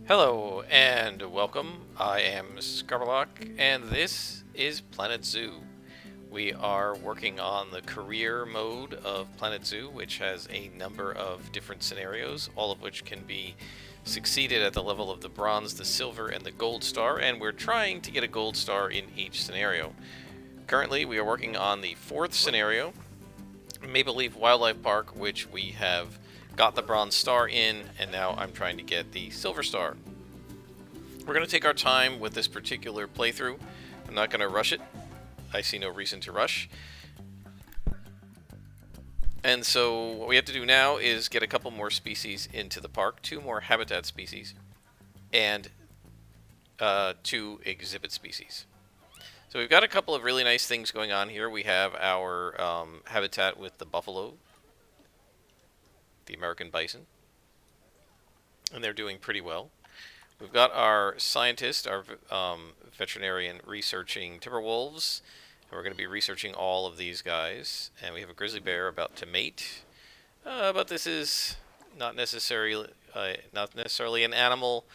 Hello and welcome. I am Scarberlock, and this is Planet Zoo. We are working on the career mode of Planet Zoo, which has a number of different scenarios, all of which can be succeeded at the level of the bronze, the silver, and the gold star, and we're trying to get a gold star in each scenario. Currently, we are working on the fourth scenario, Maple Leaf Wildlife Park, which we have got the bronze star in, and now I'm trying to get the silver star. We're going to take our time with this particular playthrough. I'm not going to rush it. I see no reason to rush. And so what we have to do now is get a couple more species into the park, two more habitat species, and two exhibit species. So we've got a couple of really nice things going on here. We have our habitat with the buffalo, the American bison, and they're doing pretty well. We've got our scientist, our veterinarian, researching timber wolves. And we're going to be researching all of these guys. And we have a grizzly bear about to mate. But this is not necessarily an animal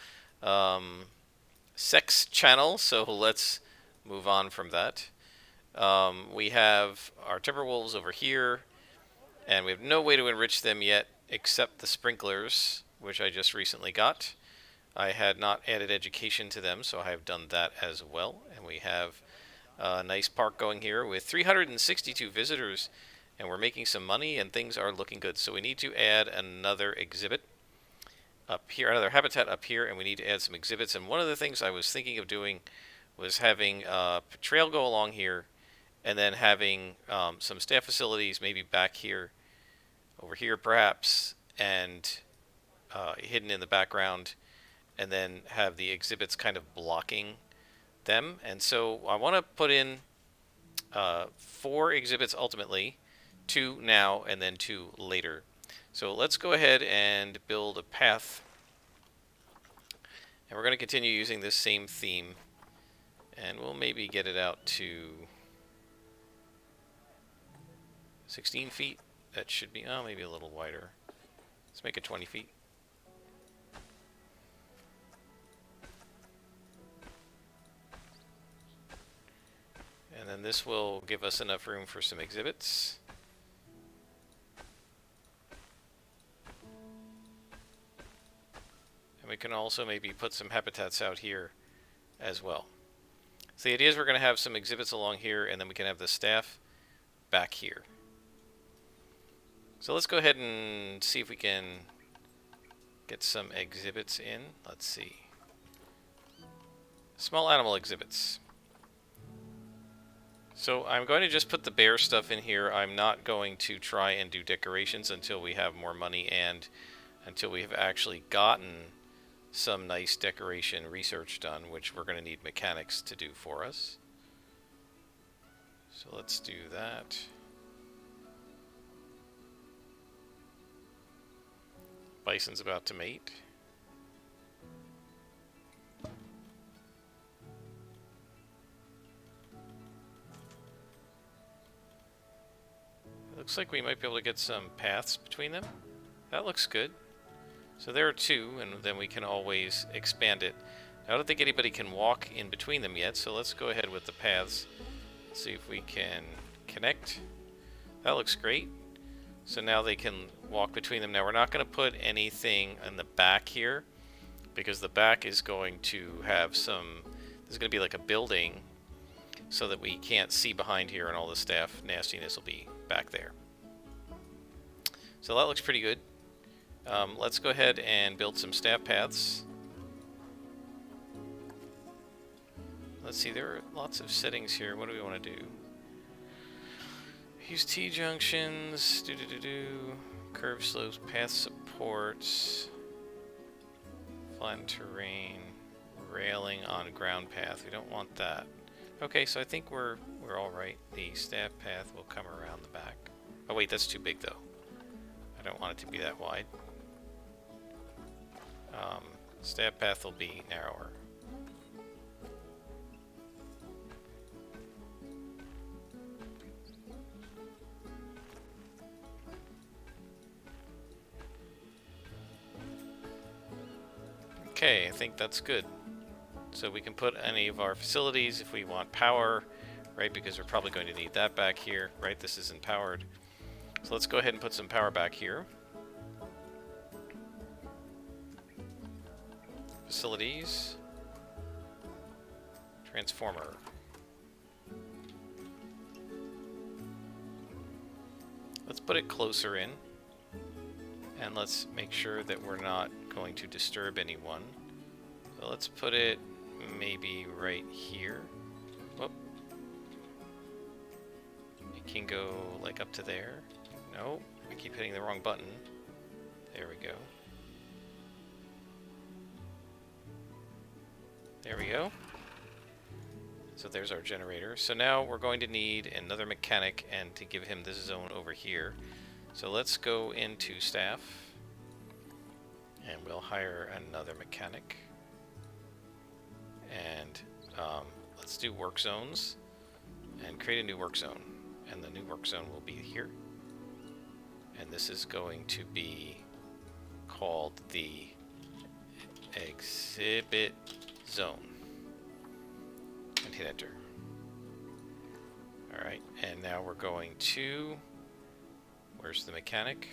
sex channel, so let's move on from that. We have our timber wolves over here, and we have no way to enrich them yet except the sprinklers, which I just recently got. I had not added education to them, so I have done that as well. And we have a nice park going here with 362 visitors, and we're making some money, and things are looking good. So we need to add another exhibit up here, another habitat up here, and we need to add some exhibits. And one of the things I was thinking of doing was having a trail go along here, and then having some staff facilities maybe back here, over here perhaps, and hidden in the background, and then have the exhibits kind of blocking them. And so I want to put in 4 exhibits ultimately, 2 now and then 2 later. So let's go ahead and build a path. And we're going to continue using this same theme. And we'll maybe get it out to 16 feet. That should be, maybe a little wider. Let's make it 20 feet. And then this will give us enough room for some exhibits. And we can also maybe put some habitats out here as well. So the idea is we're going to have some exhibits along here, and then we can have the staff back here. So let's go ahead and see if we can get some exhibits in. Let's see. Small animal exhibits. So I'm going to just put the bear stuff in here. I'm not going to try and do decorations until we have more money and until we have actually gotten some nice decoration research done, which we're going to need mechanics to do for us. So let's do that. Bison's about to mate. Looks like we might be able to get some paths between them. That looks good. So there are 2, and then we can always expand it. I don't think anybody can walk in between them yet, so let's go ahead with the paths. See if we can connect. That looks great. So now they can walk between them. Now we're not going to put anything in the back here, because the back is going to have some, there's going to be like a building so that we can't see behind here, and all the staff nastiness will be back there. So that looks pretty good. Let's go ahead and build some staff paths. Let's see, there are lots of settings here. What do we want to do? Use T-junctions, curve slopes, path supports, flattened terrain, railing on ground path. We don't want that. Okay, so I think we're all right. The staff path will come around the back. Oh wait, that's too big though. I don't want it to be that wide. Staff path will be narrower. Okay, I think that's good. So we can put any of our facilities if we want power, right? Because we're probably going to need that back here, right? This isn't powered. So let's go ahead and put some power back here. Facilities. Transformer. Let's put it closer in. And let's make sure that we're not going to disturb anyone. So let's put it maybe right here. Whoop. It can go like up to there. No, I keep hitting the wrong button. There we go. There we go. So there's our generator. So now we're going to need another mechanic and to give him this zone over here. So let's go into staff and we'll hire another mechanic. And let's do work zones and create a new work zone. And the new work zone will be here. And this is going to be called the exhibit zone. And hit enter. Alright, and now we're going to... Where's the mechanic?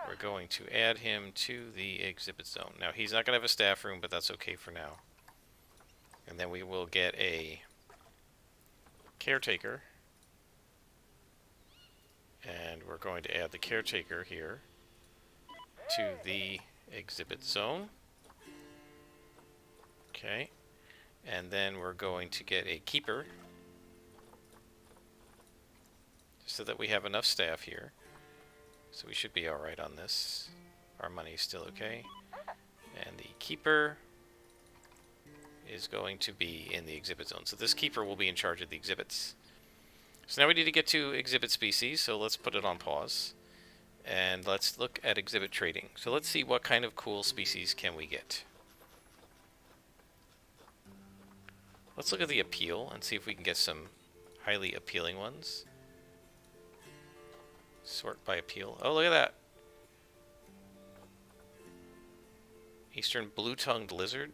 We're going to add him to the exhibit zone. Now, he's not going to have a staff room, but that's okay for now. And then we will get a caretaker. And we're going to add the caretaker here to the exhibit zone. Okay. And then we're going to get a keeper so that we have enough staff here. So we should be alright on this. Our money's still okay. And the keeper is going to be in the exhibit zone. So this keeper will be in charge of the exhibits. So now we need to get to exhibit species, so let's put it on pause. And let's look at exhibit trading. So let's see what kind of cool species can we get. Let's look at the appeal and see if we can get some highly appealing ones. Sort by appeal. Oh, look at that. Eastern blue-tongued lizard.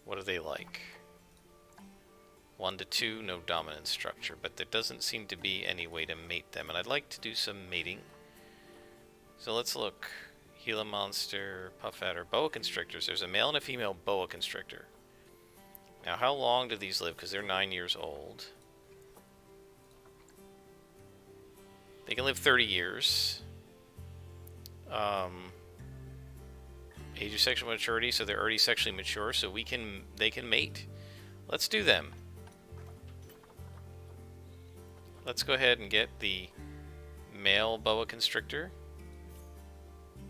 What are they like? 1 to 2, no dominant structure, but there doesn't seem to be any way to mate them, and I'd like to do some mating. So let's look. Gila monster, puff adder, boa constrictors. There's a male and a female boa constrictor. Now, how long do these live? Because they're 9 years old. They can live 30 years. Age of sexual maturity, so they're already sexually mature, so they can mate. Let's do them. Let's go ahead and get the male boa constrictor.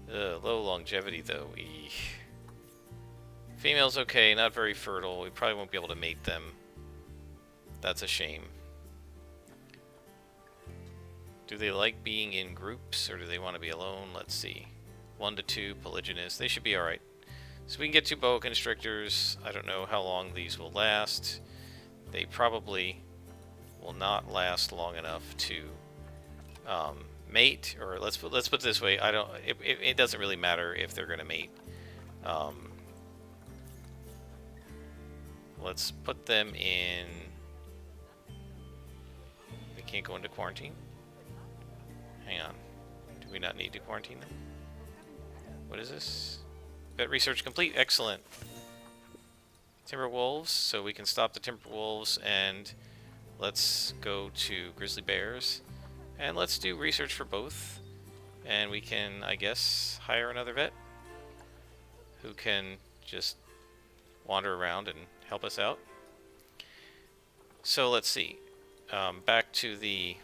Low longevity though. Eesh. Female's okay, not very fertile. We probably won't be able to mate them. That's a shame. Do they like being in groups, or do they want to be alone? Let's see. 1 to 2, polygynous. They should be alright. So we can get 2 boa constrictors. I don't know how long these will last. They probably will not last long enough to mate, or let's put it this way. It doesn't really matter if they're going to mate. Let's put them in. They can't go into quarantine. Hang on. Do we not need to quarantine them? What is this? Vet research complete. Excellent. Timber wolves. So we can stop the timber wolves and let's go to grizzly bears. And let's do research for both. And we can, I guess, hire another vet who can just wander around and help us out. So let's see. Back to the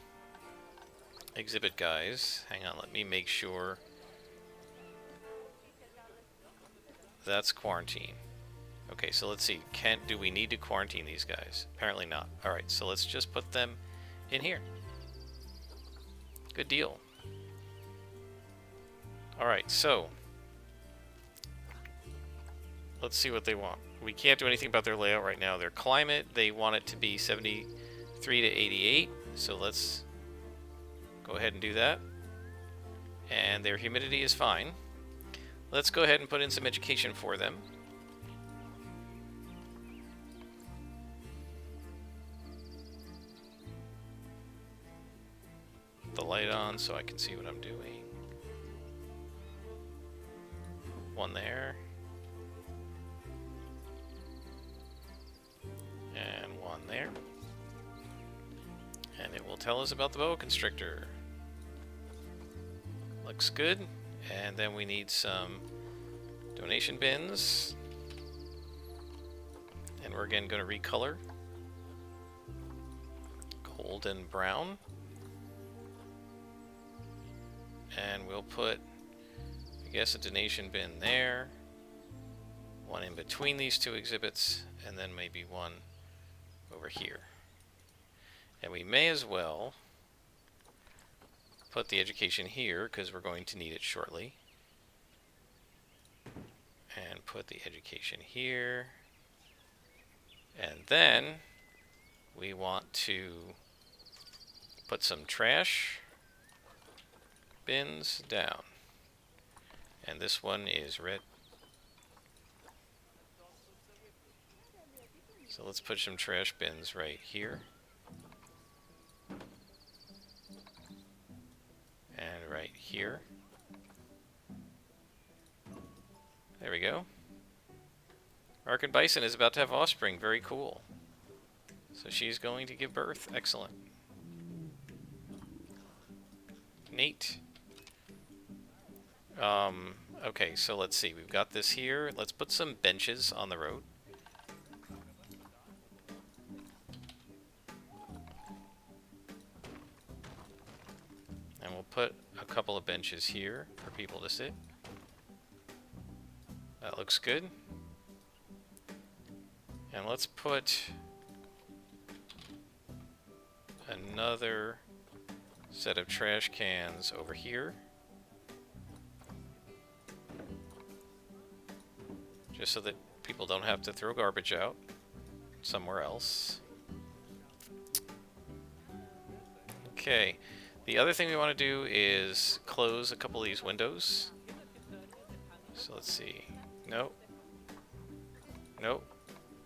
exhibit guys. Hang on, let me make sure. That's quarantine. Okay, so let's see. Do we need to quarantine these guys? Apparently not. Alright, so let's just put them in here. Good deal. Alright, so let's see what they want. We can't do anything about their layout right now. Their climate, they want it to be 73 to 88. So let's go ahead and do that. And and their humidity is fine. Let's go ahead and put in some education for them. The light on so I can see what I'm doing. One there. And one there. And it will tell us about the boa constrictor. Looks good. And then we need some donation bins. And we're again going to recolor. Gold and brown. And we'll put, I guess, a donation bin there. One in between these two exhibits. And then maybe one over here. And we may as well put the education here because we're going to need it shortly. And put the education here. And then we want to put some trash bins down. And this one is red. So let's put some trash bins right here. And right here. There we go. Arctic Bison is about to have offspring. Very cool. So she's going to give birth. Excellent. Neat. Okay, so let's see. We've got this here. Let's put some benches on the road. And we'll put a couple of benches here for people to sit. That looks good. And let's put another set of trash cans over here. Just so that people don't have to throw garbage out somewhere else. Okay. The other thing we want to do is close a couple of these windows. So let's see. Nope. Nope.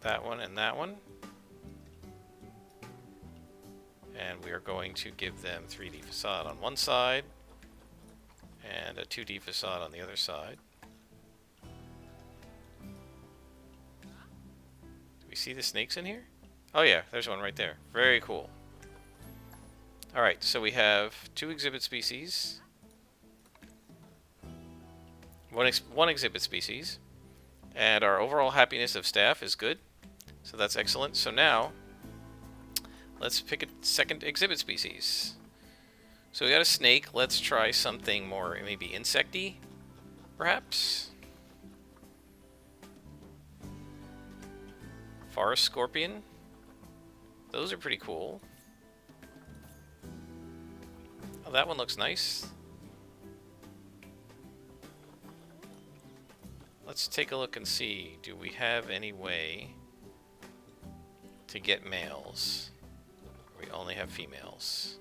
That one and that one. And we are going to give them 3D facade on one side and a 2D facade on the other side. Do we see the snakes in here? Oh yeah, there's one right there. Very cool. Alright, so we have 2 exhibit species. One exhibit species. And our overall happiness of staff is good. So that's excellent. So now, let's pick a second exhibit species. So we got a snake. Let's try something more, maybe insecty, perhaps. Forest scorpion. Those are pretty cool. Oh, that one looks nice. Let's take a look and see. Do we have any way to get males? We only have females.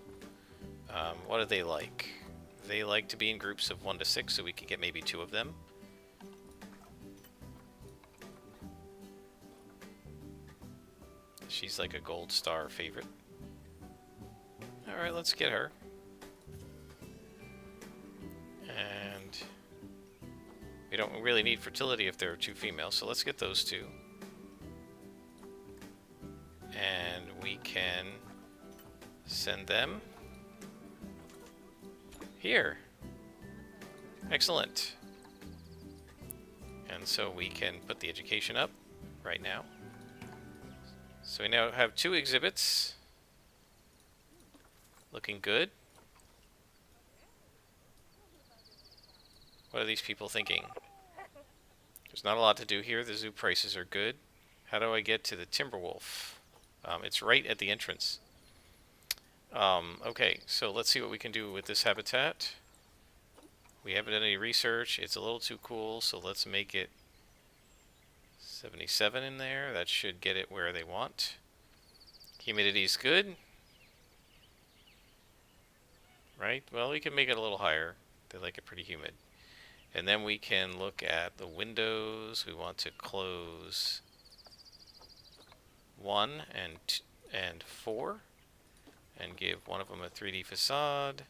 What do they like? They like to be in groups of 1 to 6, so we could get maybe 2 of them. She's like a gold star favorite. Alright, let's get her. And we don't really need fertility if there are 2 females, so let's get those 2. And we can send them here. Excellent. And so we can put the education up right now. So we now have 2 exhibits. Looking good. What are these people thinking? There's not a lot to do here. The zoo prices are good. How do I get to the Timberwolf? It's right at the entrance. Okay, so let's see what we can do with this habitat. We haven't done any research. It's a little too cool, so let's make it 77 in there. That should get it where they want. Humidity's good. Right? Well, we can make it a little higher. They like it pretty humid. And then we can look at the windows. We want to close 1 and 4 and give one of them a 3D facade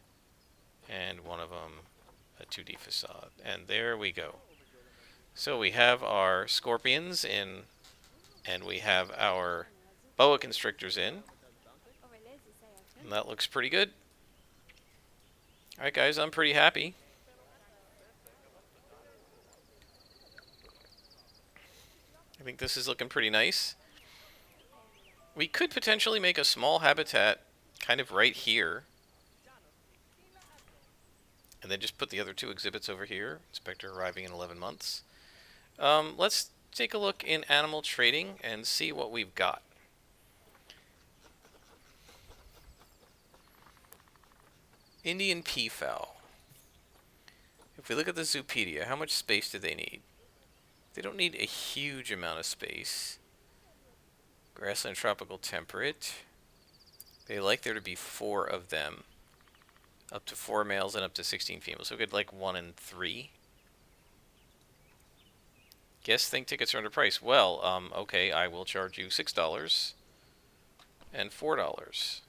and one of them a 2D facade. And there we go. So we have our scorpions in, and we have our boa constrictors in. And that looks pretty good. Alright guys, I'm pretty happy. I think this is looking pretty nice. We could potentially make a small habitat kind of right here. And then just put the other 2 exhibits over here. Inspector arriving in 11 months. Let's take a look in animal trading and see what we've got. Indian peafowl. If we look at the Zoopedia, how much space do they need? They don't need a huge amount of space. Grassland tropical temperate. They like there to be 4 of them. Up to 4 males and up to 16 females. So we could like 1 and 3. Guess think tickets are underpriced. Well, okay, I will charge you $6 and $4.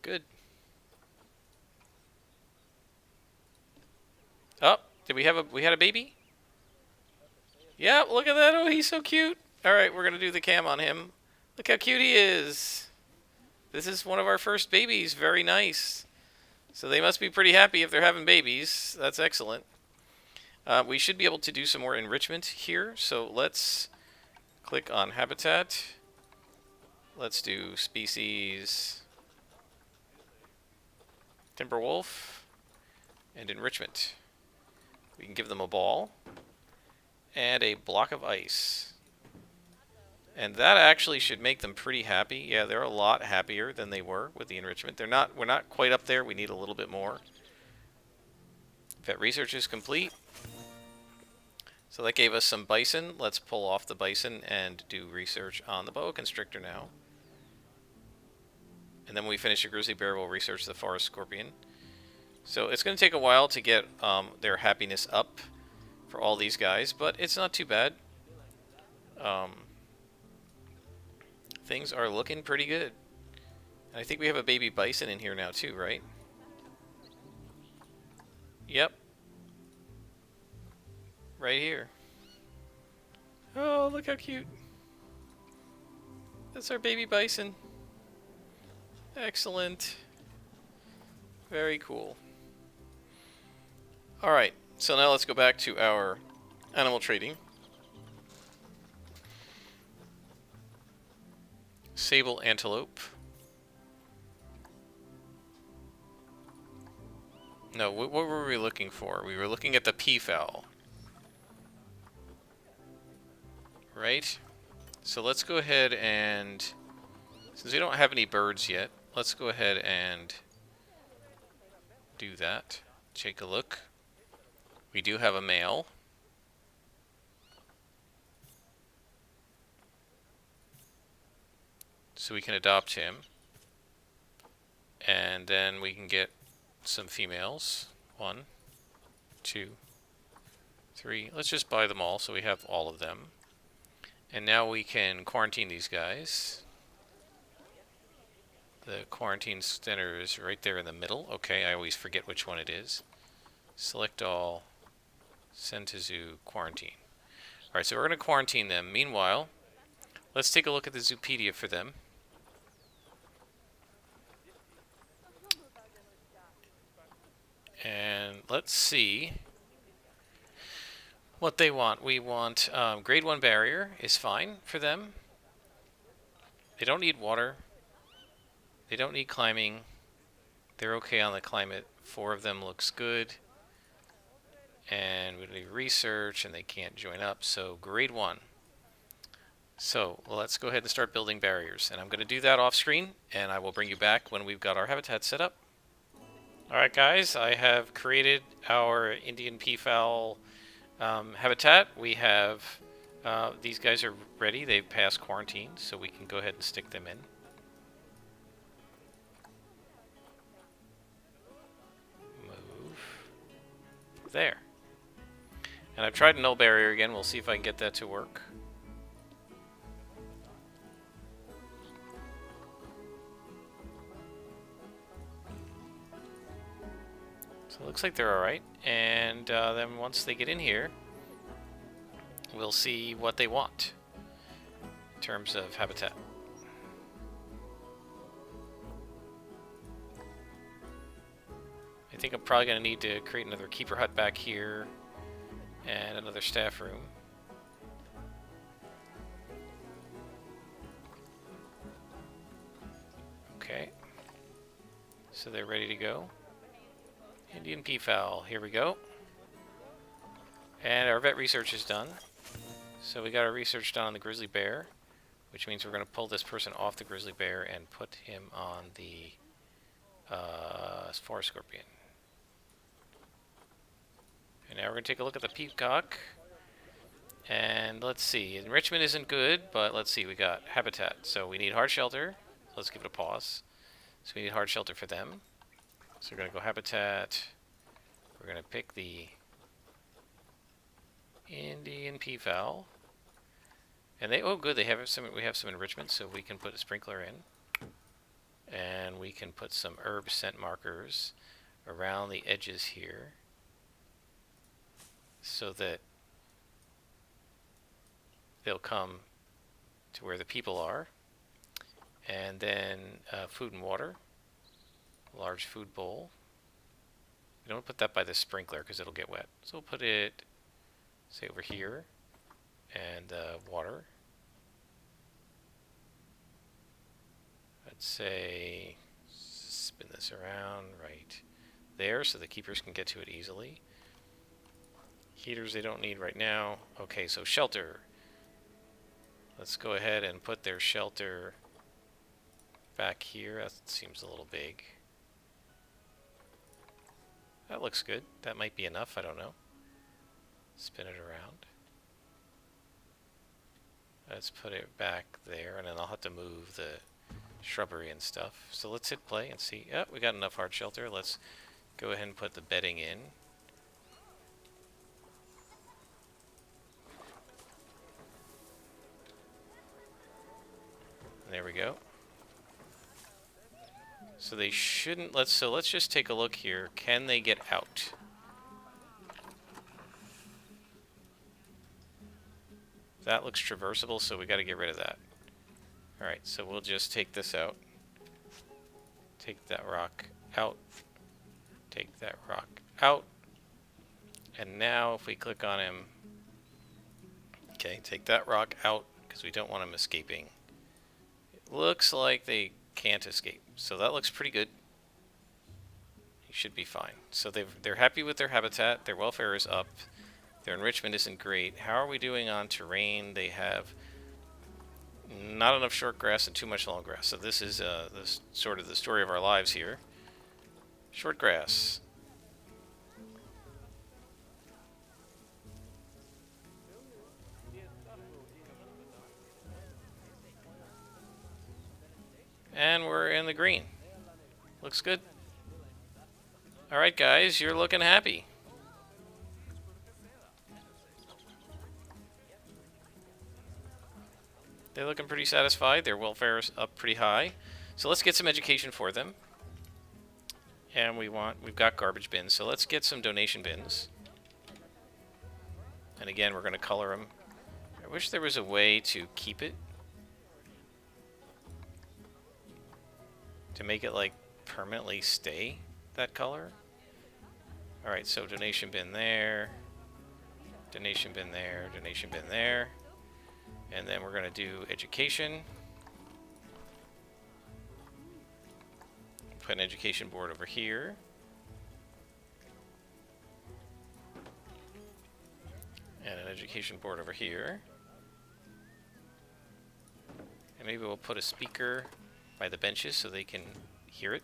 Good. Oh, did we had a baby? Yeah, look at that. Oh, he's so cute. All right, we're going to do the cam on him. Look how cute he is. This is one of our first babies. Very nice. So they must be pretty happy if they're having babies. That's excellent. We should be able to do some more enrichment here. So let's click on habitat. Let's do species, timber wolf, and enrichment. We can give them a ball and a block of ice. And that actually should make them pretty happy. Yeah, they're a lot happier than they were with the enrichment. We're not quite up there. We need a little bit more. Vet research is complete. So that gave us some bison. Let's pull off the bison and do research on the boa constrictor now. And then when we finish the grizzly bear, we'll research the forest scorpion. So it's going to take a while to get their happiness up for all these guys, but it's not too bad. Things are looking pretty good. And I think we have a baby bison in here now too, right? Yep. Right here. Oh, look how cute. That's our baby bison. Excellent. Very cool. Alright, so now let's go back to our animal trading. Sable antelope. No, what were we looking for? We were looking at the peafowl. Right? So let's go ahead and, since we don't have any birds yet, let's go ahead and do that. Take a look. We do have a male. So we can adopt him. And then we can get some females. 1, 2, 3. Let's just buy them all so we have all of them. And now we can quarantine these guys. The quarantine center is right there in the middle. Okay, I always forget which one it is. Select all. Send to zoo. Quarantine. Alright, so we're going to quarantine them. Meanwhile, let's take a look at the Zoopedia for them. And let's see what they want. We want grade 1 barrier is fine for them. They don't need water. They don't need climbing. They're okay on the climate. 4 of them looks good. And we need research and they can't join up. So grade 1. So let's go ahead and start building barriers. And I'm going to do that off screen and I will bring you back when we've got our habitat set up. Alright guys, I have created our Indian peafowl habitat. We have, these guys are ready. They've passed quarantine, so we can go ahead and stick them in. There. And I've tried null barrier again. We'll see if I can get that to work. So it looks like they're alright. And then once they get in here, we'll see what they want in terms of habitat. I think I'm probably going to need to create another keeper hut back here and another staff room. Okay. So they're ready to go. Indian peafowl, here we go. And our vet research is done. So we got our research done on the grizzly bear, which means we're going to pull this person off the grizzly bear and put him on the forest scorpion. And now we're going to take a look at the peacock. And let's see, enrichment isn't good, but let's see, we got habitat. So we need hard shelter. Let's give it a pause. So we need hard shelter for them. So we're going to go habitat. We're going to pick the Indian peafowl. And they, oh good, they have some, we have some enrichment, so we can put a sprinkler in. And we can put some herb scent markers around the edges here, so that they'll come to where the people are. And then food and water, large food bowl. We don't put that by the sprinkler because it'll get wet. So we'll put it, say, over here. And water. I'd say spin this around right there so the keepers can get to it easily. Heaters they don't need right now. Okay, so shelter. Let's go ahead and put their shelter back here. That seems a little big. That looks good. That might be enough, I don't know. Spin it around. Let's put it back there, and then I'll have to move the shrubbery and stuff. So let's hit play and see. Yep, we got enough hard shelter. Let's go ahead and put the bedding in. There we go. So they shouldn't, let's just take a look here. Can they get out? That looks traversable, so we got to get rid of that. Alright, so we'll just take this out. Take that rock out. Take that rock out. And now if we click on him, okay, take that rock out because we don't want him escaping. It looks like they can't escape, so that looks pretty good. He should be fine. So they're happy with their habitat. Their welfare is up. Their enrichment isn't great. How are we doing on terrain? They have not enough short grass and too much long grass. So this is this sort of the story of our lives here. Short grass. And we're in the green. Looks good. Alright guys, you're looking happy. They're looking pretty satisfied. Their welfare is up pretty high. So let's get some education for them. And we've got garbage bins. So let's get some donation bins. And again, we're going to color them. I wish there was a way to keep it. To make it like permanently stay that color. Alright, so donation bin there. Donation bin there. Donation bin there. And then we're going to do education. Put an education board over here. And an education board over here. And maybe we'll put a speaker by the benches so they can hear it.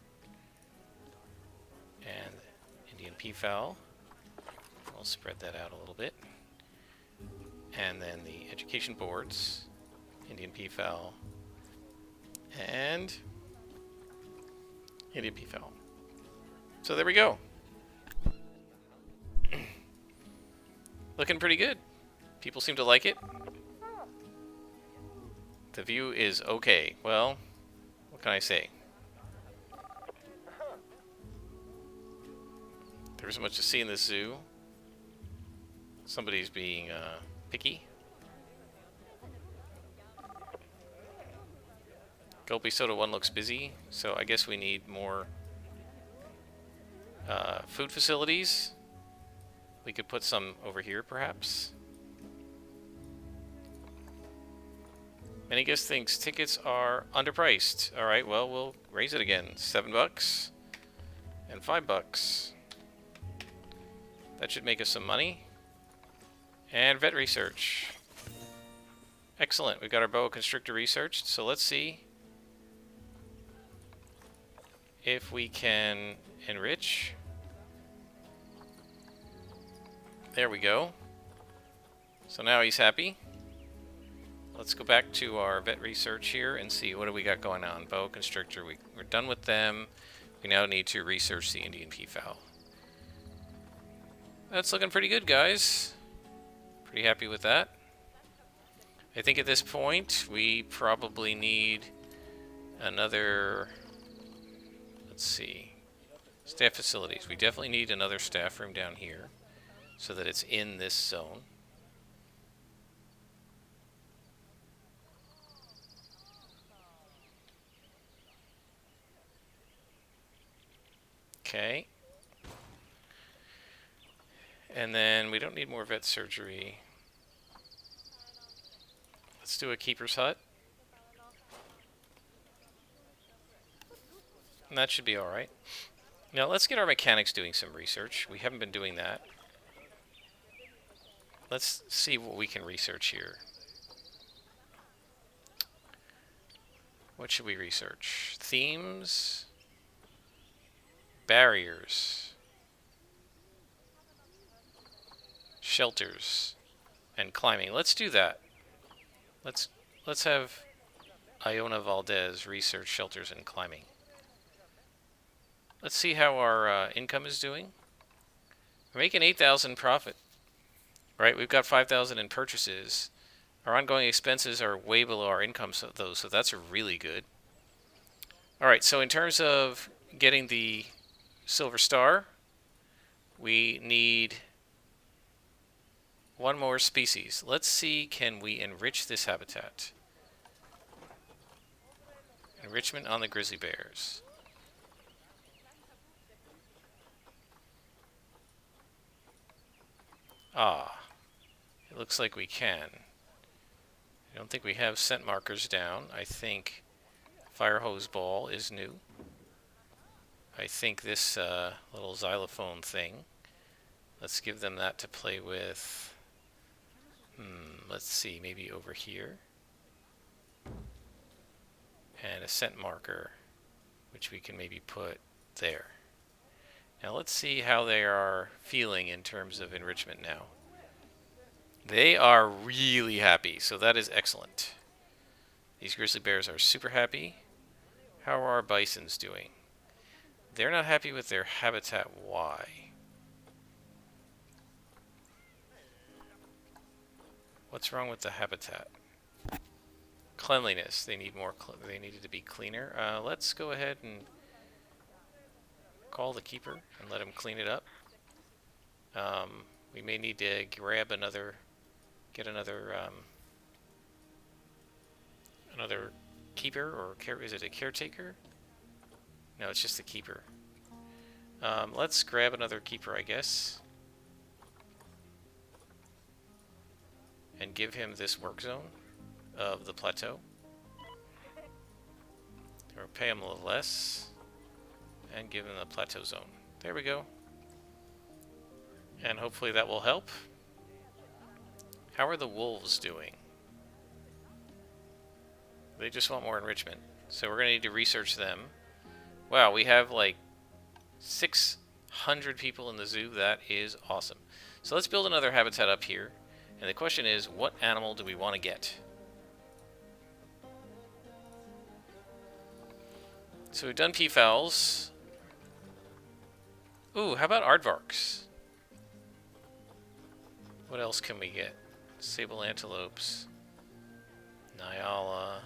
And Indian peafowl. We'll spread that out a little bit. And then the education boards, Indian peafowl, and Indian peafowl. So there we go. Looking pretty good. People seem to like it. The view is okay. Well, what can I say? There's much to see in this zoo. Somebody's being picky. Gulpy Soda 1 looks busy, so I guess we need more food facilities. We could put some over here, perhaps. Many Guest thinks tickets are underpriced. Alright, well, we'll raise it again. $7 and $5. That should make us some money. And vet research. Excellent. We've got our boa constrictor researched, so let's see if we can enrich. There we go. So now he's happy. Let's go back to our vet research here and see what do we got going on. Boa constrictor, we're done with them. We now need to research the Indian peafowl. That's looking pretty good, guys. Pretty happy with that. I think at this point we probably need another, let's see, staff facilities. We definitely need another staff room down here so that it's in this zone. Okay. And then we don't need more vet surgery. Let's do a keeper's hut. And that should be alright. Now let's get our mechanics doing some research. We haven't been doing that. Let's see what we can research here. What should we research? Themes? Barriers? Shelters? And climbing. Let's do that. Let's have Iona Valdez research shelters and climbing. Let's see how our income is doing. We're making 8,000 profit. Right, we've got 5,000 in purchases. Our ongoing expenses are way below our income, so that's really good. All right, so in terms of getting the silver star, we need one more species. Let's see, can we enrich this habitat? Enrichment on the grizzly bears. Ah, it looks like we can. I don't think we have scent markers down. I think fire hose ball is new. I think this little xylophone thing, let's give them that to play with. Let's see, maybe over here. And a scent marker, which we can maybe put there. Now let's see how they are feeling in terms of enrichment now. They are really happy, so that is excellent. These grizzly bears are super happy. How are our bisons doing? They're not happy with their habitat. Why? What's wrong with the habitat? Cleanliness. They need more. They needed to be cleaner. Let's go ahead and call the keeper and let him clean it up. We may need to grab another, get another keeper, or is it a caretaker? No, it's just a keeper. Let's grab another keeper, I guess, and give him this work zone of the plateau. Or pay him a little less and give him the plateau zone. There we go. And hopefully that will help. How are the wolves doing? They just want more enrichment. So we're going to need to research them. Wow, we have like 600 people in the zoo. That is awesome. So let's build another habitat up here. And the question is, what animal do we want to get? So we've done peafowls. Ooh, how about aardvarks? What else can we get? Sable antelopes, Nyala,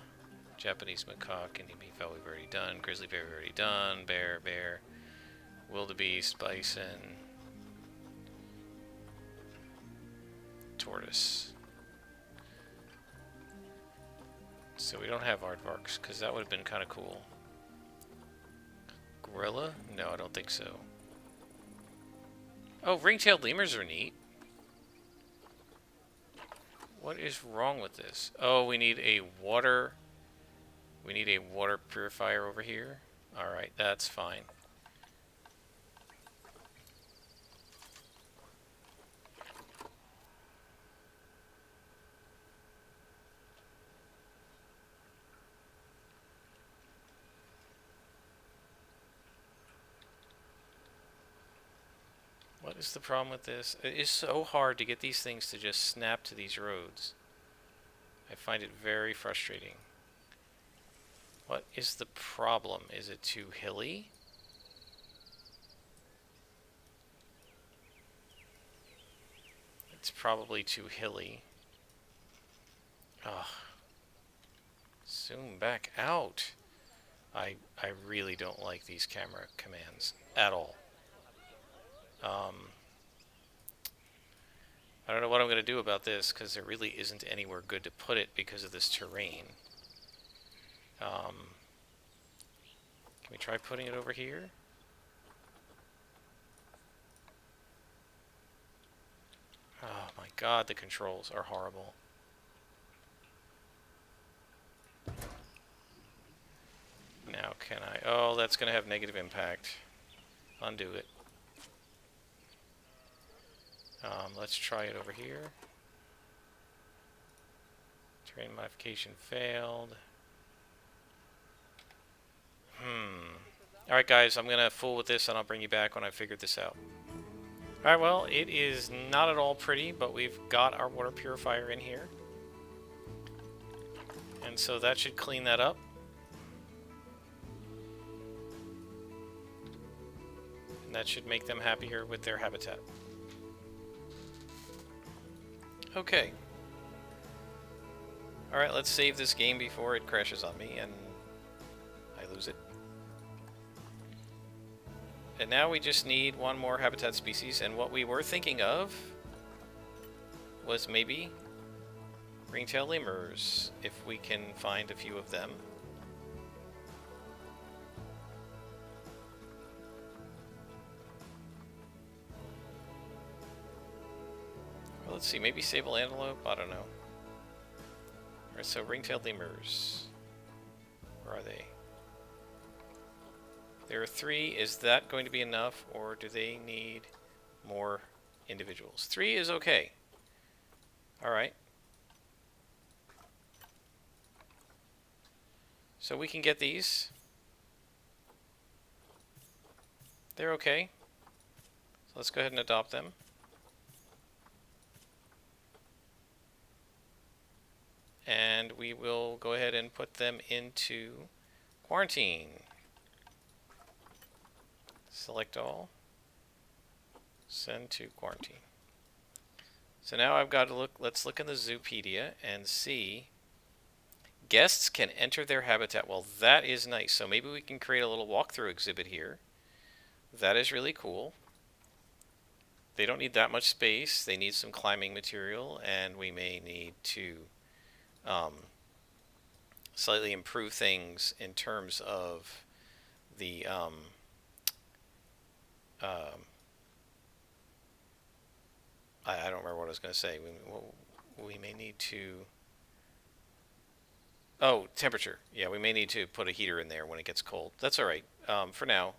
Japanese macaque, Indian beef we've already done, grizzly bear we've already done, bear, wildebeest, bison, tortoise. So we don't have aardvarks, because that would have been kind of cool. Gorilla? No, I don't think so. Oh, ring-tailed lemurs are neat. What is wrong with this? Oh, we need a water purifier over here. Alright, that's fine. What is the problem with this? It is so hard to get these things to just snap to these roads. I find it very frustrating. What is the problem? Is it too hilly? It's probably too hilly. Ugh. Zoom back out. I really don't like these camera commands at all. I don't know what I'm going to do about this, because there really isn't anywhere good to put it because of this terrain. Can we try putting it over here? Oh my god, the controls are horrible. Now can I... Oh, that's going to have negative impact. Undo it. Let's try it over here. Terrain modification failed. Alright guys, I'm going to fool with this and I'll bring you back when I figured this out. Alright, well, it is not at all pretty, but we've got our water purifier in here. And so that should clean that up. And that should make them happier with their habitat. Okay. Alright, let's save this game before it crashes on me and I lose it. And now we just need one more habitat species, and what we were thinking of was maybe ring-tailed lemurs, if we can find a few of them. Well, let's see, maybe sable antelope? I don't know. Alright, so ring-tailed lemurs. Where are they? There are 3. Is that going to be enough, or do they need more individuals? 3 is okay. Alright. So we can get these. They're okay. So let's go ahead and adopt them. And we will go ahead and put them into quarantine. Select all. Send to quarantine. So now I've got to look, let's look in the Zoopedia and see. Guests can enter their habitat. Well, that is nice. So maybe we can create a little walkthrough exhibit here. That is really cool. They don't need that much space. They need some climbing material, and we may need to slightly improve things in terms of the I don't remember what I was going to say. We may need to... Oh, temperature. Yeah, we may need to put a heater in there when it gets cold. That's all right. For now,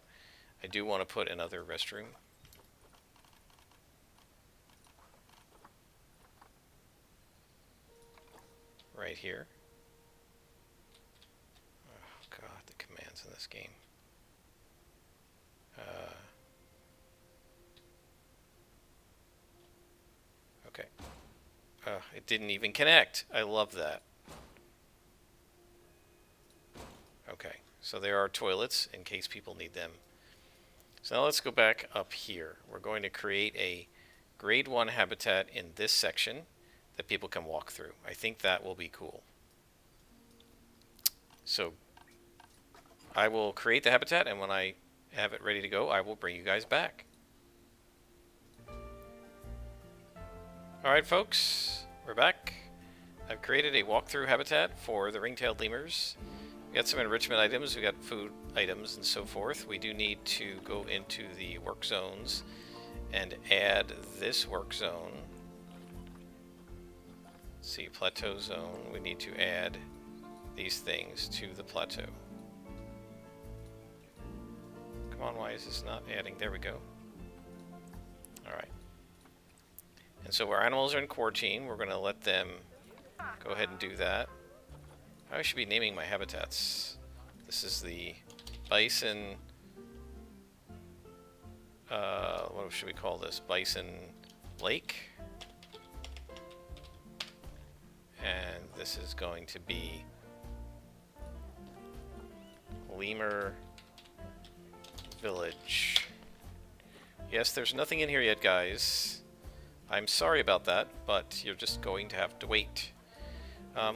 I do want to put another restroom. Right here. Oh, God, the commands in this game. Okay. It didn't even connect. I love that. Okay, so there are toilets in case people need them. So now let's go back up here. We're going to create a grade 1 habitat in this section that people can walk through. I think that will be cool. So I will create the habitat, and when I have it ready to go, I will bring you guys back. Alright folks, we're back. I've created a walkthrough habitat for the ring-tailed lemurs. We got some enrichment items, we got food items and so forth. We do need to go into the work zones and add this work zone. Let's see, plateau zone. We need to add these things to the plateau. Come on, why is this not adding? There we go. Alright. And so our animals are in quarantine. We're going to let them go ahead and do that. I should be naming my habitats. This is the bison... what should we call this? Bison Lake. And this is going to be Lemur Village. Yes, there's nothing in here yet, guys. I'm sorry about that, but you're just going to have to wait.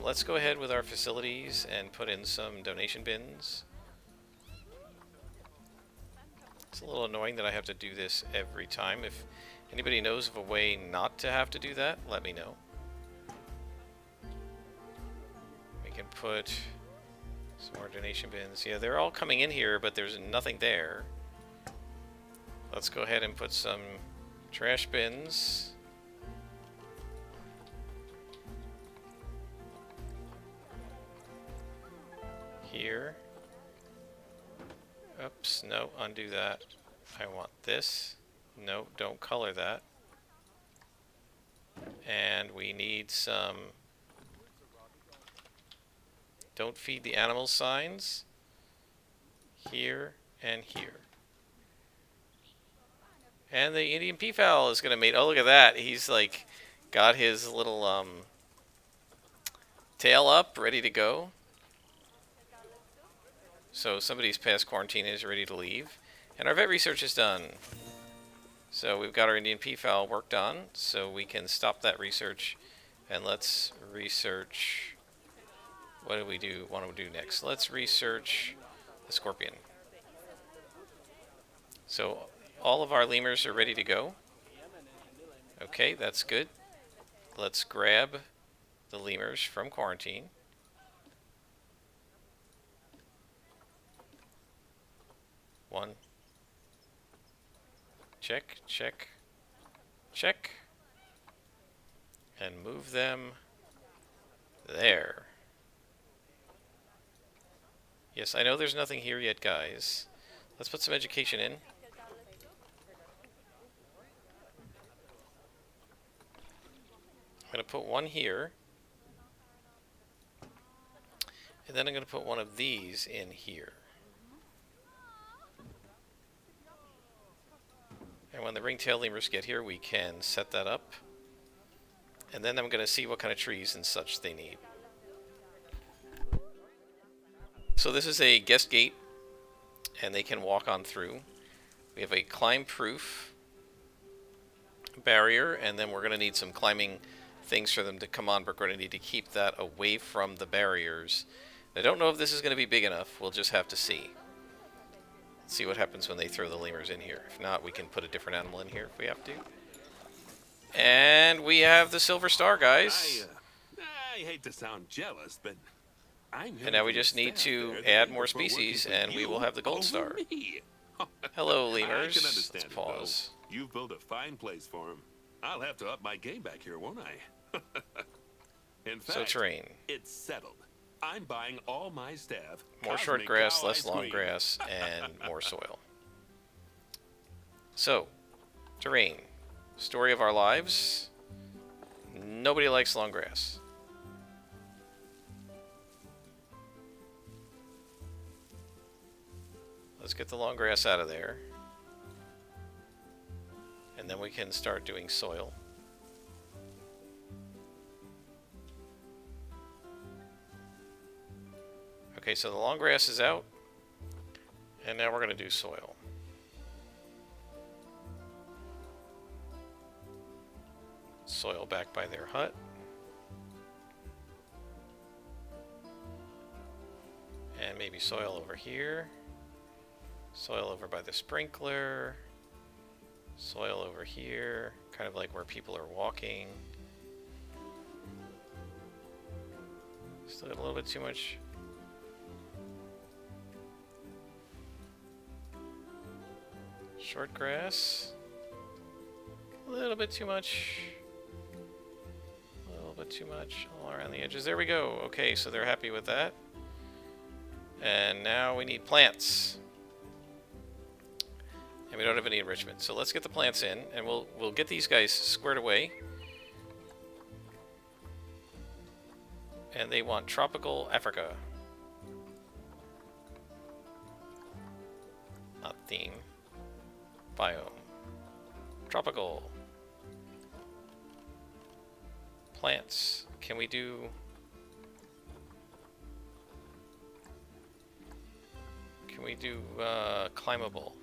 Let's go ahead with our facilities and put in some donation bins. It's a little annoying that I have to do this every time. If anybody knows of a way not to have to do that, let me know. We can put some more donation bins. Yeah, they're all coming in here, but there's nothing there. Let's go ahead and put some trash bins. Here. Oops, no, undo that. I want this. No, don't color that. And we need some don't feed the animals signs here and here. And the Indian peafowl is going to mate. Oh, look at that. He's like got his little tail up, ready to go. So somebody's past quarantine is ready to leave. And our vet research is done. So we've got our Indian peafowl worked on, so we can stop that research. And let's research... What do we want to do next? Let's research the scorpion. So all of our lemurs are ready to go. Okay, that's good. Let's grab the lemurs from quarantine. One. Check, check, check. And move them there. Yes, I know there's nothing here yet, guys. Let's put some education in. I'm going to put one here. And then I'm going to put one of these in here. And when the ring-tailed lemurs get here, we can set that up. And then I'm going to see what kind of trees and such they need. So this is a guest gate, and they can walk on through. We have a climb-proof barrier, and then we're going to need some climbing things for them to come on, but we're going to need to keep that away from the barriers. I don't know if this is going to be big enough. We'll just have to see. See what happens when they throw the lemurs in here. If not, we can put a different animal in here if we have to. And we have the silver star, guys. I hate to sound jealous, but and now we just need to add more species, and we will have the gold star. Hello, lemurs. I can understand Let's pause. It, you've built a fine place for him. I'll have to up my game back here, won't I? In fact, so terrain. It's settled. I'm buying all my staff. More short grass, less long grass, and more soil. So, terrain. Story of our lives. Nobody likes long grass. Let's get the long grass out of there. And then we can start doing soil. Okay, so the long grass is out, and now we're going to do soil. soil back by their hut. And maybe soil over here. Soil over by the sprinkler. Soil over here, kind of like where people are walking. Still got a little bit too much. Short grass. A little bit too much. A little bit too much all around the edges. There we go. Okay, so they're happy with that. And now we need plants. And we don't have any enrichment. So let's get the plants in, and we'll get these guys squared away. And they want tropical Africa. Not theme. Biome. Tropical. Plants. Can we do... Can we do climbable?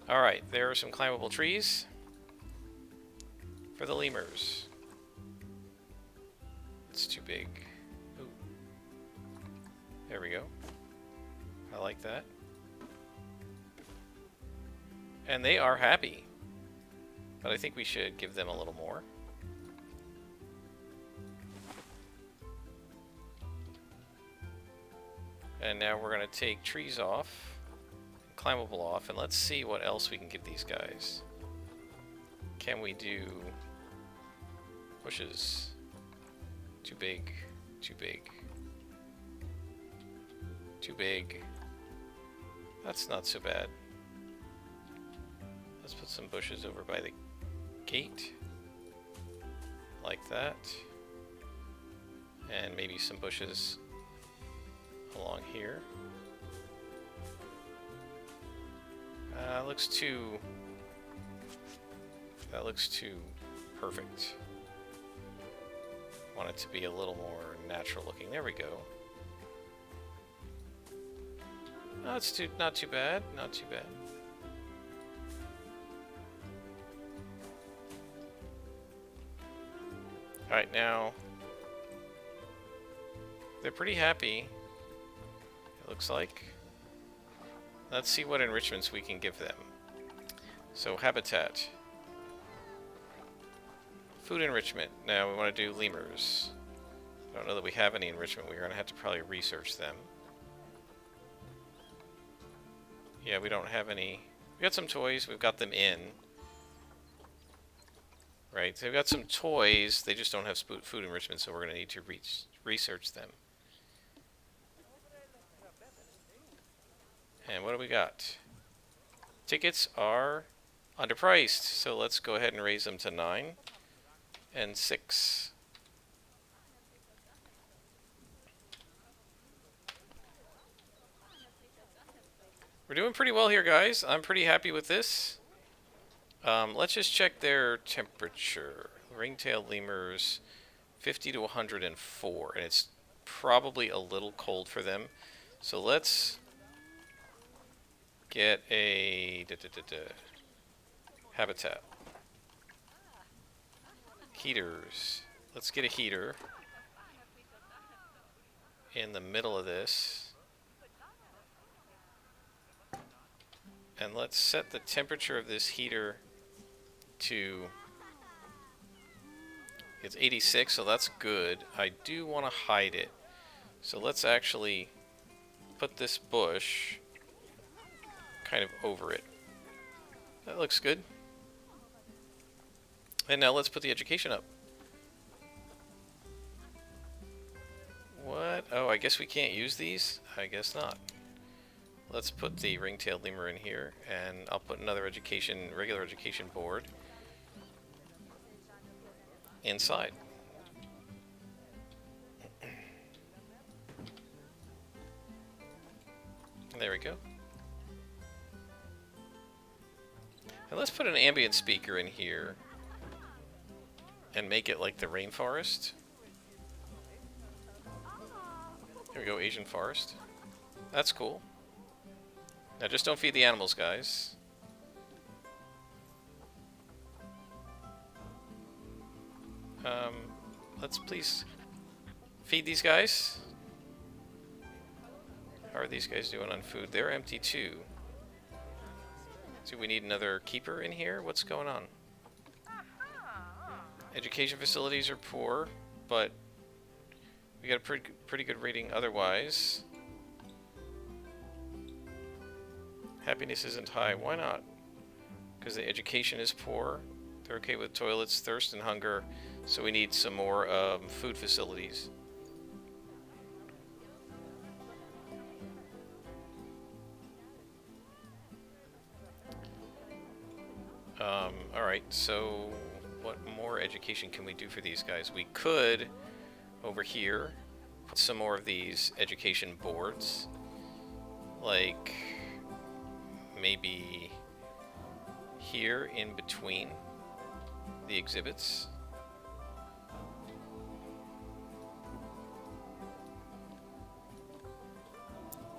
Alright, there are some climbable trees for the lemurs. It's too big. Ooh. There we go. I like that. And they are happy. But I think we should give them a little more. And now we're going to take trees off. Climbable off, and let's see what else we can give these guys. Can we do bushes? Too big, too big, too big. That's not so bad. Let's put some bushes over by the gate, like that, and maybe some bushes along here. That looks too perfect. Want it to be a little more natural looking. There we go. No, it's not too bad. Not too bad. All right, now they're pretty happy. It looks like. Let's see what enrichments we can give them. So, habitat. Food enrichment. Now we want to do lemurs. I don't know that we have any enrichment. We're going to have to probably research them. Yeah, we don't have any. We got some toys. We've got them in. Right, so we've got some toys. They just don't have food enrichment, so we're going to need to research them. And what do we got? Tickets are underpriced, so let's go ahead and raise them to 9 and 6. We're doing pretty well here, guys. I'm pretty happy with this. Let's just check their temperature. Ring-tailed lemurs, 50 to 104, and it's probably a little cold for them. So let's get a habitat. Heaters. Let's get a heater in the middle of this. And let's set the temperature of this heater to, it's 86, so that's good. I do want to hide it. So let's actually put this bush kind of over it. That looks good. And now let's put the education up. What? Oh, I guess we can't use these? I guess not. Let's put the ring-tailed lemur in here, and I'll put another regular education board inside. There we go. And let's put an ambient speaker in here and make it like the rainforest. Here we go, Asian forest. That's cool. Now just don't feed the animals, guys. Let's please feed these guys. How are these guys doing on food? They're empty too. Do we need another keeper in here? What's going on? Education facilities are poor, but we got a pretty good rating otherwise. Happiness isn't high. Why not? Because the education is poor. They're okay with toilets, thirst, and hunger. So we need some more food facilities. Alright, so what more education can we do for these guys? We could, over here, put some more of these education boards. Like, maybe here in between the exhibits.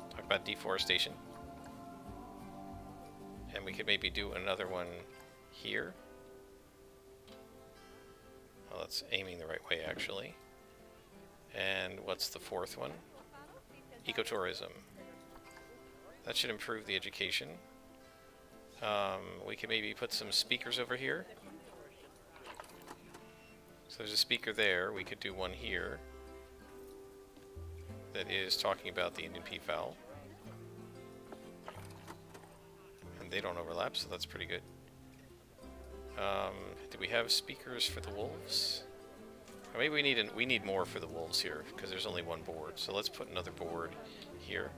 Talk about deforestation. And we could maybe do another one here. Well, that's aiming the right way, actually. And what's the fourth one? Ecotourism. That should improve the education. We could maybe put some speakers over here. So there's a speaker there. We could do one here that is talking about the Indian peafowl. And they don't overlap, so that's pretty good. Do we have speakers for the wolves? Or maybe we need more for the wolves here, because there's only one board. So let's put another board here.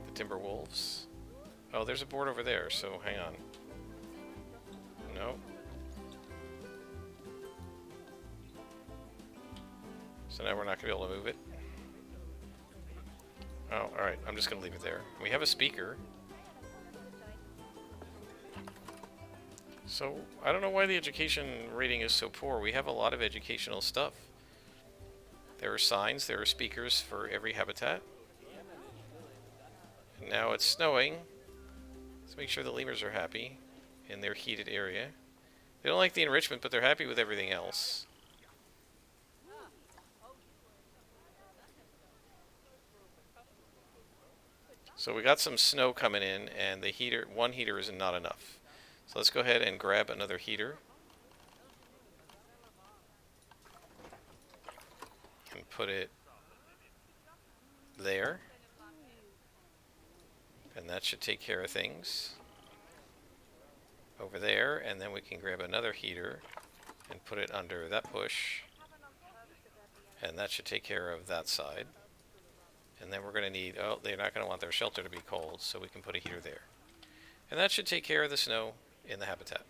The timber wolves. Oh, there's a board over there, so hang on. No. So now we're not going to be able to move it. Oh, alright. I'm just going to leave it there. We have a speaker. So, I don't know why the education rating is so poor. We have a lot of educational stuff. There are signs, there are speakers for every habitat. And now it's snowing. Let's make sure the lemurs are happy in their heated area. They don't like the enrichment, but they're happy with everything else. So we got some snow coming in, and the heater, one heater is not enough. So let's go ahead and grab another heater. And put it there. And that should take care of things. Over there, and then we can grab another heater and put it under that bush. And that should take care of that side. And then we're going to need, oh, they're not going to want their shelter to be cold, so we can put a heater there. And that should take care of the snow in the habitat.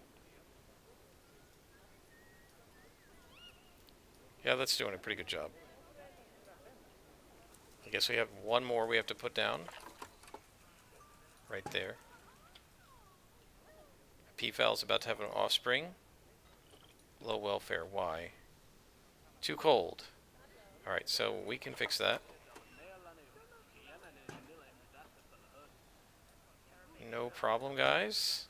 Yeah, that's doing a pretty good job. I guess we have one more we have to put down. Right there. Peafowl's about to have an offspring. Low welfare, why? Too cold. Alright, so we can fix that. No problem, guys.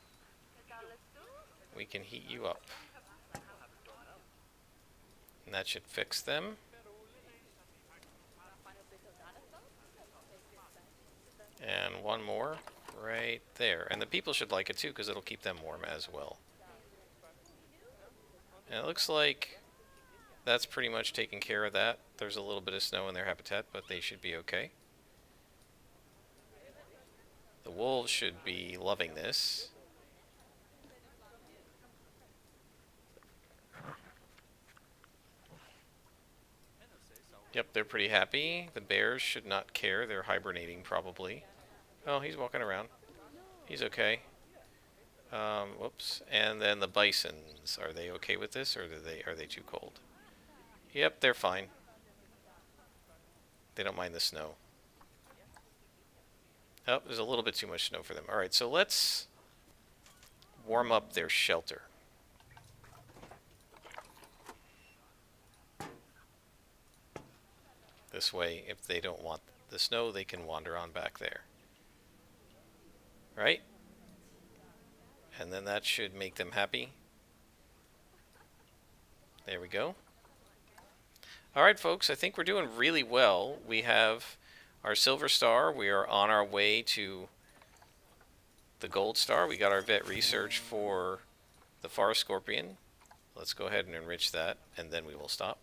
We can heat you up. And that should fix them. And one more right there. And the people should like it too, because it'll keep them warm as well. And it looks like that's pretty much taking care of that. There's a little bit of snow in their habitat, but they should be okay. The wolves should be loving this. Yep, they're pretty happy. The bears should not care. They're hibernating probably. Oh, he's walking around. He's okay. Whoops. And then the bisons. Are they okay with this, or are they too cold? Yep, they're fine. They don't mind the snow. Oh, there's a little bit too much snow for them. Alright, so let's warm up their shelter. This way, if they don't want the snow, they can wander on back there. Right? And then that should make them happy. There we go. Alright folks, I think we're doing really well. We have our silver star. We are on our way to the gold star. We got our vet research for the forest scorpion. Let's go ahead and enrich that, and then we will stop.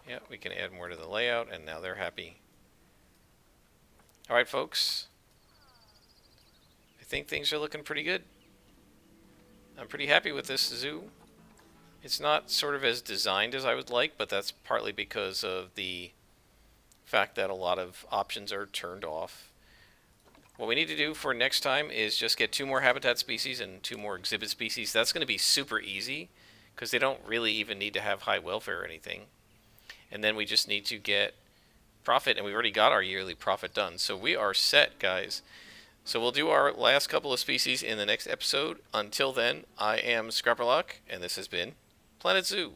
Yeah, we can add more to the layout, and now they're happy. Alright folks, I think things are looking pretty good. I'm pretty happy with this zoo. It's not sort of as designed as I would like, but that's partly because of the fact that a lot of options are turned off. What we need to do for next time is just get 2 more habitat species and 2 more exhibit species. That's going to be super easy because they don't really even need to have high welfare or anything. And then we just need to get profit, and we already got our yearly profit done. So we are set, guys. So we'll do our last couple of species in the next episode. Until then, I am Scrapperlock, and this has been Planet Zoo.